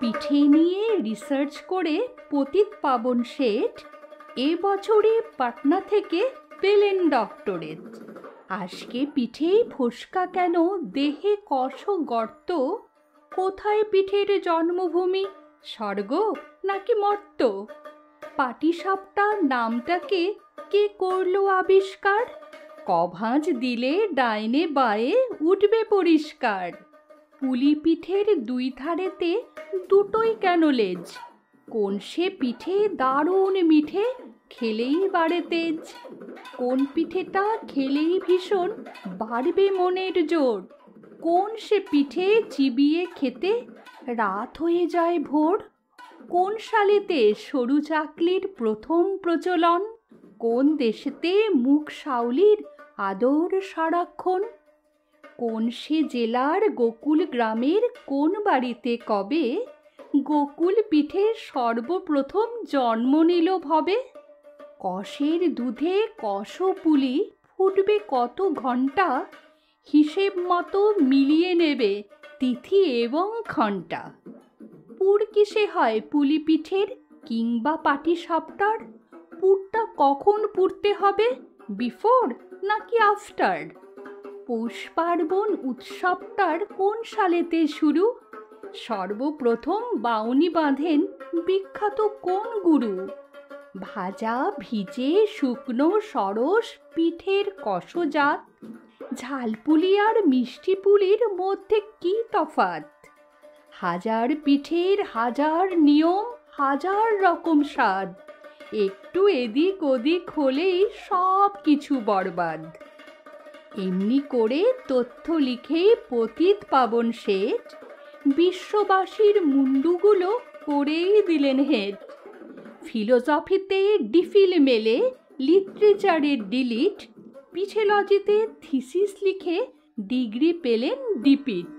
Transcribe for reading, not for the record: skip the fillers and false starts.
পিঠে নিয়ে রিসার্চ করে পতিত পাবন শেঠ এবছরই পাটনা থেকে পেলেন ডক্টরেট। আজকে পিঠে ফোসকা কেন, দেহে কষ গর্ত, কোথায় পিঠের জন্মভূমি, স্বর্গ নাকি মর্ত? পাটিসাপটা নামটাকে কে করলো আবিষ্কার? কভাঁজ দিলে ডাইনে বায়ে উঠবে পরিষ্কার। পুলি পিঠের দুই ধারেতে দুটোই কেন লেজ? কোন সে পিঠে দারুণ মিঠে, খেলেই বাড়ে তেজ? কোন পিঠেটা খেলেই ভীষণ বাড়বে মনের জোর? কোন সে পিঠে চিবিয়ে খেতে রাত হয়ে যায় ভোর? কোন সালেতে সরু চাকলির প্রথম প্রচলন? কোন দেশেতে মুখ সাউলির আদর সারাক্ষণ? কোন সে জেলার গোকুল গ্রামের কোন বাড়িতে কবে গোকুল পিঠে সর্বপ্রথম জন্ম নিল ভবে? কষের দুধে কষ পুলি ফুটবে কত ঘণ্টা, হিসেব মতো মিলিয়ে নেবে তিথি এবং ঘণ্টা। পুর কিসে হয় পুলি পিঠের কিংবা পাটিসাপটার? পুরটা কখন পুরতে হবে, বিফোর নাকি আফটার? পৌষ পার্বণ উৎসবটার কোন সালেতে শুরু? সর্বপ্রথম বাউনি বাঁধেন বিখ্যাত কোন গুরু? ভাজা ভিজে শুকনো সরস পিঠের কষজাত, ঝালপুলি আর মিষ্টি পুলির মধ্যে কি তফাৎ? হাজার পিঠের হাজার নিয়ম, হাজার রকম স্বাদ, একটু এদিক ওদিক হলেই সব কিছু বরবাদ। এমনি করে তথ্য লিখে পতিত পাবন শেঠ বিশ্ববাসীর মুন্ডুগুলো করেই দিলেন হেট। ফিলোসফিতে ডিফিল মেলে, লিটারেচারে ডিলিট, পিছেলজিতে থিসিস লিখে ডিগ্রি পেলেন ডিপিট।